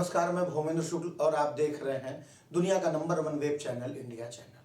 नमस्कार, मैं भूमेंद्र शुक्ल और आप देख रहे हैं दुनिया का number 1 web channel India channel.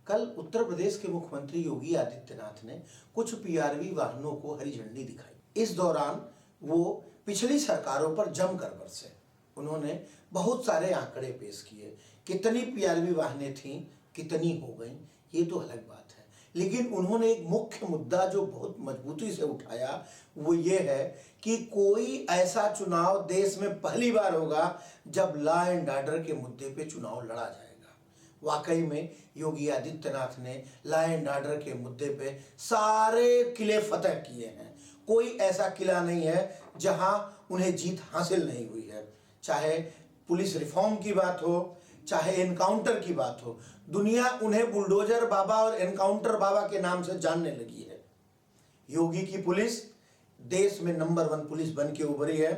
कल उत्तर प्रदेश के मुख्यमंत्री योगी आदित्यनाथ ने कुछ पीआरवी वाहनों को हरी झंडी दिखाई। इस दौरान वो पिछली सरकारों पर जमकर बरसे। उन्होंने बहुत सारे आंकड़े पेश किए, कितनी पीआरवी वाहनें थीं, कितनी हो गईं, ये तो अलग बात है। लेकिन उन्होंने एक मुख्य मुद्दा जो बहुत मजबूती से उठाया वो ये है कि कोई ऐसा चुनाव देश में पहली बार होगा जब लॉ एंड ऑर्डर के मुद्दे पे चुनाव लड़ा जाएगा। वाकई में योगी आदित्यनाथ ने लॉ एंड ऑर्डर के मुद्दे पे सारे किले फतह किए हैं। कोई ऐसा किला नहीं है जहां उन्हें जीत हासिल नहीं हुई है। चाहे पुलिस रिफॉर्म की बात हो, चाहे एनकाउंटर की बात हो, दुनिया उन्हें बुलडोजर बाबा और एनकाउंटर बाबा के नाम से जानने लगी है। योगी की पुलिस देश में नंबर 1 पुलिस बन के उभरी है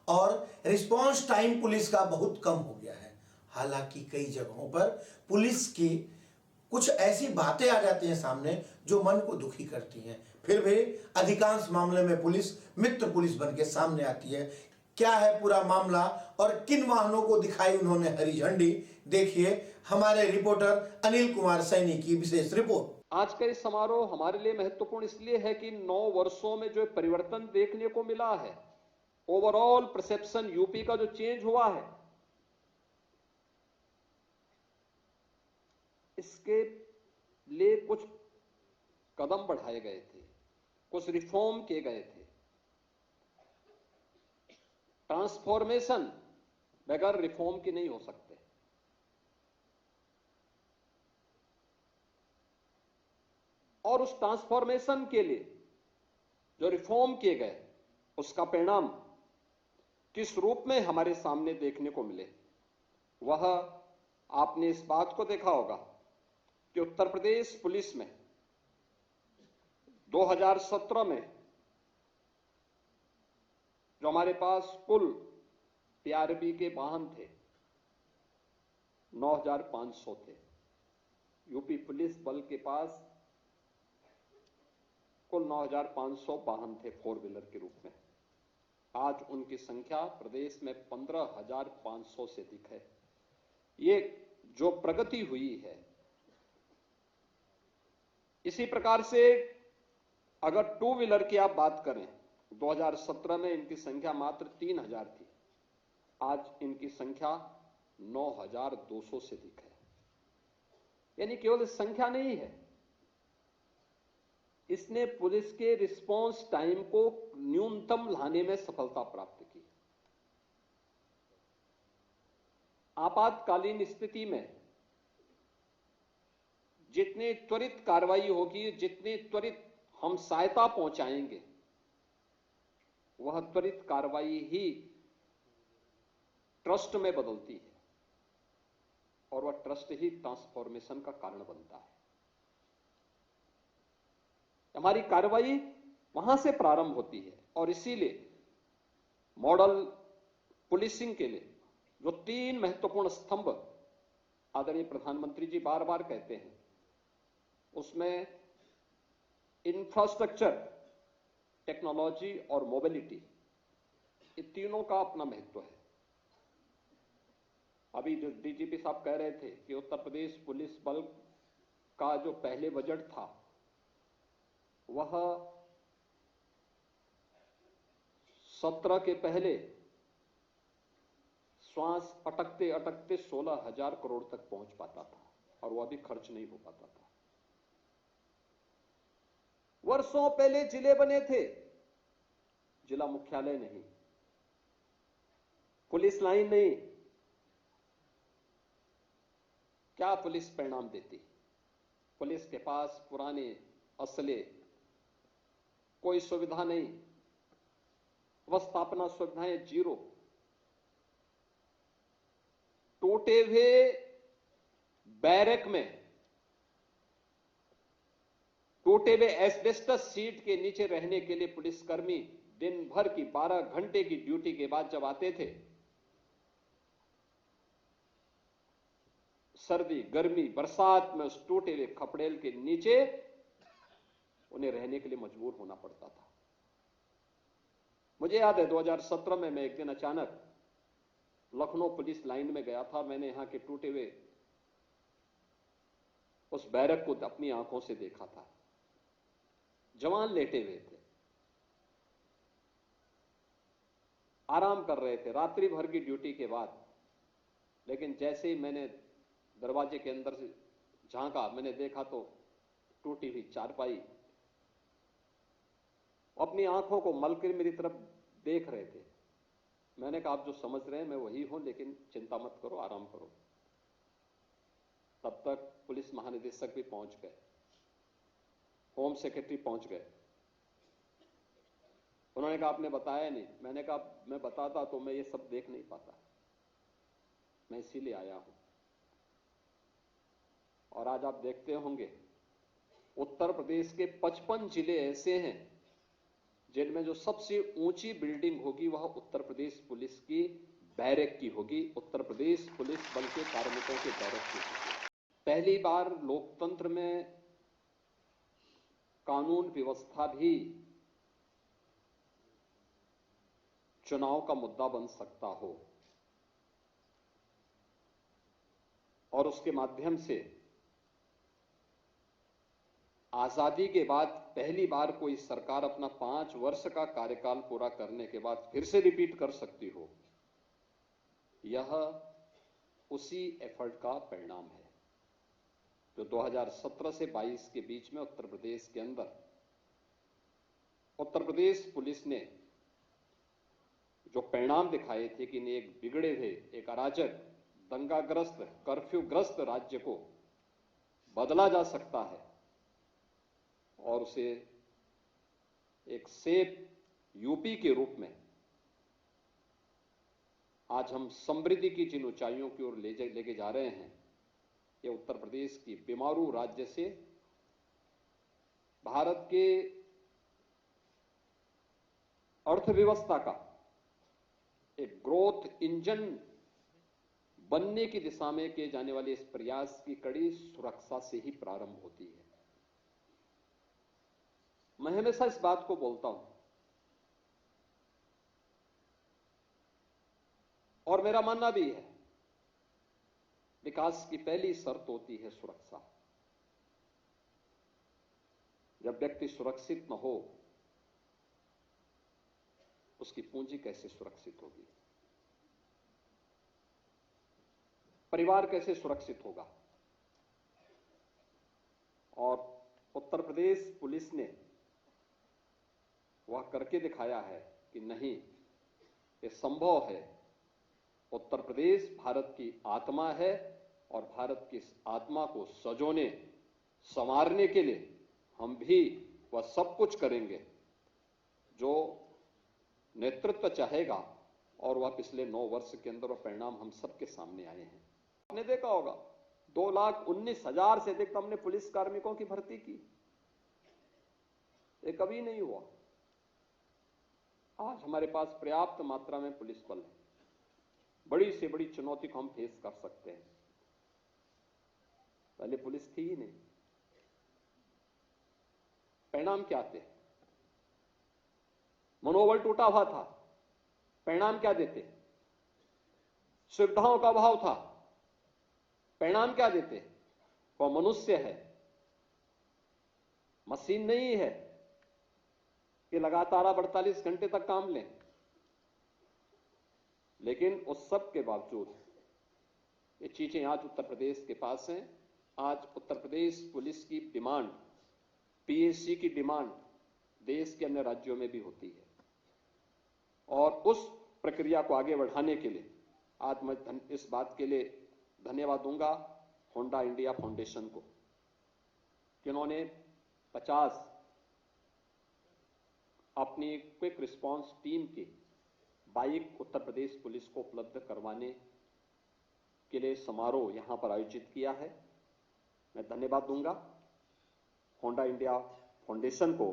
और रिस्पांस टाइम पुलिस का बहुत कम हो गया है। हालांकि कई जगहों पर पुलिस की कुछ ऐसी बातें आ जाती हैं सामने जो मन को दुखी करती हैं, फिर भी अधिकांश मामले में पुलिस मित्र पुलिस बन के सामने आती है। क्या है पूरा मामला और किन वाहनों को दिखाई उन्होंने हरी झंडी, देखिए हमारे रिपोर्टर अनिल कुमार सैनी की विशेष रिपोर्ट। आज का इस समारोह हमारे लिए महत्वपूर्ण इसलिए है कि 9 वर्षों में जो परिवर्तन देखने को मिला है, ओवरऑल परसेप्शन यूपी का जो चेंज हुआ है, इसके लिए कुछ कदम बढ़ाए गए थे, कुछ रिफॉर्म किए गए थे। ट्रांसफॉर्मेशन बगैर रिफॉर्म की नहीं हो सकते। और उस ट्रांसफॉर्मेशन के लिए जो रिफॉर्म किए गए उसका परिणाम किस रूप में हमारे सामने देखने को मिले, वह आपने इस बात को देखा होगा कि उत्तर प्रदेश पुलिस में 2017 में जो हमारे पास कुल पीआरवी के वाहन थे 9,500 थे। यूपी पुलिस बल के पास कुल 9,500 वाहन थे 4 व्हीलर के रूप में। आज उनकी संख्या प्रदेश में 15,500 से अधिक है। ये जो प्रगति हुई है, इसी प्रकार से अगर 2 व्हीलर की आप बात करें, 2017 में इनकी संख्या मात्र 3,000 थी, आज इनकी संख्या 9,200 से अधिक है। यानी केवल संख्या नहीं है, इसने पुलिस के रिस्पांस टाइम को न्यूनतम लाने में सफलता प्राप्त की। आपातकालीन स्थिति में जितनी त्वरित कार्रवाई होगी, जितनी त्वरित हम सहायता पहुंचाएंगे, वह त्वरित कार्रवाई ही ट्रस्ट में बदलती है और वह ट्रस्ट ही ट्रांसफॉर्मेशन का कारण बनता है। हमारी कार्रवाई वहां से प्रारंभ होती है और इसीलिए मॉडल पुलिसिंग के लिए जो 3 महत्वपूर्ण स्तंभ आदरणीय प्रधानमंत्री जी बार बार कहते हैं, उसमें इंफ्रास्ट्रक्चर, टेक्नोलॉजी और मोबिलिटी, ये तीनों का अपना महत्व है। अभी जो डीजीपी साहब कह रहे थे कि उत्तर प्रदेश पुलिस बल का जो पहले बजट था वह 17 के पहले श्वास अटकते अटकते 16,000 करोड़ तक पहुंच पाता था और वह भी खर्च नहीं हो पाता था। वर्षों पहले जिले बने थे, जिला मुख्यालय नहीं, पुलिस लाइन नहीं। क्या पुलिस परिणाम देती? पुलिस के पास पुराने असले, कोई सुविधा नहीं, अवस्थापना सुविधाएं जीरो, टूटे हुए बैरक में, टूटे हुए एस्बेस्टस सीट के नीचे रहने के लिए पुलिसकर्मी दिन भर की 12 घंटे की ड्यूटी के बाद जब आते थे, सर्दी, गर्मी, बरसात में उस टूटे हुए खपड़ेल के नीचे उन्हें रहने के लिए मजबूर होना पड़ता था। मुझे याद है 2017 में मैं एक दिन अचानक लखनऊ पुलिस लाइन में गया था। मैंने यहां के टूटे हुए उस बैरक को अपनी आंखों से देखा था। जवान लेटे हुए थे, आराम कर रहे थे रात्रि भर की ड्यूटी के बाद। लेकिन जैसे ही मैंने दरवाजे के अंदर से झांका, मैंने देखा तो टूटी हुई चारपाई, अपनी आंखों को मलकर मेरी तरफ देख रहे थे। मैंने कहा, आप जो समझ रहे हैं मैं वही हूं, लेकिन चिंता मत करो, आराम करो। तब तक पुलिस महानिदेशक भी पहुंच गए, होम सेक्रेटरी पहुंच गए। उन्होंने कहा, आपने बताया नहीं। मैंने कहा, मैं बताता तो मैं ये सब देख नहीं पाता, मैं इसीलिए आया हूं। और आज आप देखते होंगे उत्तर प्रदेश के 55 जिले ऐसे हैं जिनमें जो सबसे ऊंची बिल्डिंग होगी वह उत्तर प्रदेश पुलिस की बैरक की होगी, उत्तर प्रदेश पुलिस बल के कार्मिकों के बैरक की होगी। पहली बार लोकतंत्र में कानून व्यवस्था भी चुनाव का मुद्दा बन सकता हो और उसके माध्यम से आजादी के बाद पहली बार कोई सरकार अपना 5 वर्ष का कार्यकाल पूरा करने के बाद फिर से रिपीट कर सकती हो। यह उसी एफर्ट का परिणाम है जो 2017 से 22 के बीच में उत्तर प्रदेश के अंदर उत्तर प्रदेश पुलिस ने जो परिणाम दिखाए थे कि एक बिगड़े हुए, एक अराजक, दंगाग्रस्त, कर्फ्यूग्रस्त राज्य को बदला जा सकता है और उसे एक सेफ यूपी के रूप में आज हम समृद्धि की जिन ऊंचाइयों की ओर लेके जा रहे हैं, ये उत्तर प्रदेश की बीमारू राज्य से भारत के अर्थव्यवस्था का एक ग्रोथ इंजन बनने की दिशा में किए जाने वाले इस प्रयास की कड़ी सुरक्षा से ही प्रारंभ होती है। मैं हमेशा इस बात को बोलता हूं और मेरा मानना भी है, विकास की पहली शर्त होती है सुरक्षा। जब व्यक्ति सुरक्षित न हो, उसकी पूंजी कैसे सुरक्षित होगी, परिवार कैसे सुरक्षित होगा। और उत्तर प्रदेश पुलिस ने वह करके दिखाया है कि नहीं, ये संभव है। उत्तर प्रदेश भारत की आत्मा है और भारत की इस आत्मा को सजोने, संवारने के लिए हम भी वह सब कुछ करेंगे जो नेतृत्व चाहेगा। और वह पिछले 9 वर्ष के अंदर वह परिणाम हम सबके सामने आए हैं। आपने देखा होगा 2,19,000 से अधिक हमने पुलिस कार्मिकों की भर्ती की, ये कभी नहीं हुआ। आज हमारे पास पर्याप्त मात्रा में पुलिस बल है। बड़ी से बड़ी चुनौती को हम फेस कर सकते हैं। पहले पुलिस थी ही नहीं। परिणाम क्या थे? मनोबल टूटा हुआ था। परिणाम क्या देते? सुविधाओं का अभाव था। परिणाम क्या देते? वह मनुष्य है, मशीन नहीं है कि लगातार 48 घंटे तक काम लें। लेकिन उस सब के बावजूद ये चीजें आज उत्तर प्रदेश के पास हैं। आज उत्तर प्रदेश पुलिस की डिमांड, पीएससी की डिमांड देश के अन्य राज्यों में भी होती है। और उस प्रक्रिया को आगे बढ़ाने के लिए आज मैं इस बात के लिए धन्यवाद दूंगा होंडा इंडिया फाउंडेशन को कि उन्होंने 50 अपनी क्विक रिस्पांस टीम की बाइक उत्तर प्रदेश पुलिस को उपलब्ध करवाने के लिए समारोह यहां पर आयोजित किया है। मैं धन्यवाद दूंगा होंडा इंडिया फाउंडेशन को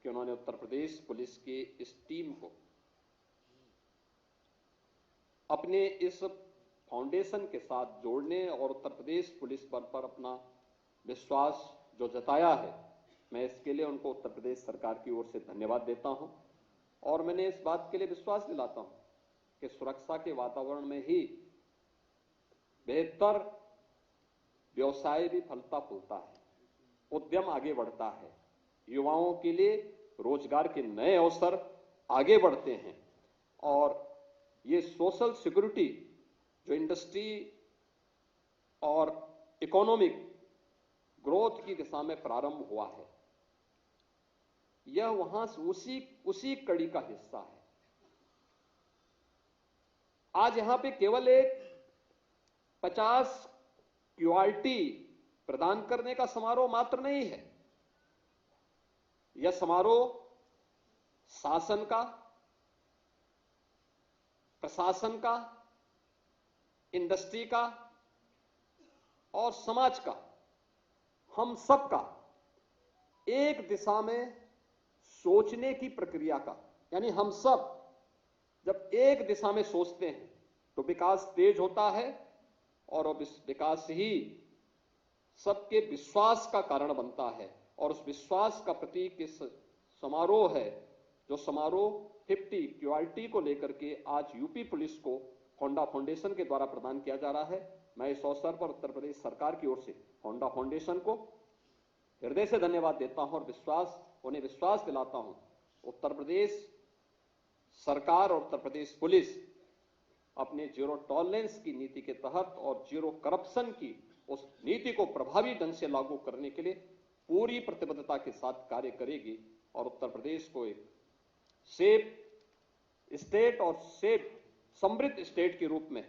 कि उन्होंने उत्तर प्रदेश पुलिस की इस टीम को अपने इस फाउंडेशन के साथ जोड़ने और उत्तर प्रदेश पुलिस बल पर अपना विश्वास जो जताया है, मैं इसके लिए उनको उत्तर प्रदेश सरकार की ओर से धन्यवाद देता हूं। और मैंने इस बात के लिए विश्वास दिलाता हूं कि सुरक्षा के वातावरण में ही बेहतर व्यवसाय भी फलता फूलता है, उद्यम आगे बढ़ता है, युवाओं के लिए रोजगार के नए अवसर आगे बढ़ते हैं और ये सोशल सिक्योरिटी जो इंडस्ट्री और इकोनॉमिक ग्रोथ की दिशा में प्रारंभ हुआ है, यह वहां से उसी कड़ी का हिस्सा है। आज यहां पे केवल एक 50 क्यूआरटी प्रदान करने का समारोह मात्र नहीं है, यह समारोह शासन का, प्रशासन का, इंडस्ट्री का और समाज का, हम सब का एक दिशा में सोचने की प्रक्रिया का, यानी हम सब जब एक दिशा में सोचते हैं तो विकास तेज होता है और विकास ही सबके विश्वास का कारण बनता है और उस विश्वास का प्रतीक इस समारोह है, जो समारोह 50 क्यूआरटी को लेकर के आज यूपी पुलिस को होंडा फाउंडेशन के द्वारा प्रदान किया जा रहा है। मैं इस अवसर पर उत्तर प्रदेश सरकार की ओर से होंडा फाउंडेशन को हृदय से धन्यवाद देता हूं और उन्हें विश्वास दिलाता हूं, उत्तर प्रदेश सरकार और उत्तर प्रदेश पुलिस अपने जीरो टॉलरेंस की नीति के तहत और जीरो करप्शन की उस नीति को प्रभावी ढंग से लागू करने के लिए पूरी प्रतिबद्धता के साथ कार्य करेगी और उत्तर प्रदेश को एक सेफ स्टेट और सेफ समृद्ध स्टेट के रूप में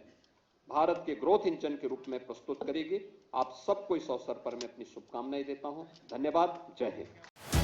भारत के ग्रोथ इंजन के रूप में प्रस्तुत करेगी। आप सबको इस अवसर पर मैं अपनी शुभकामनाएं देता हूं। धन्यवाद। जय हिंद।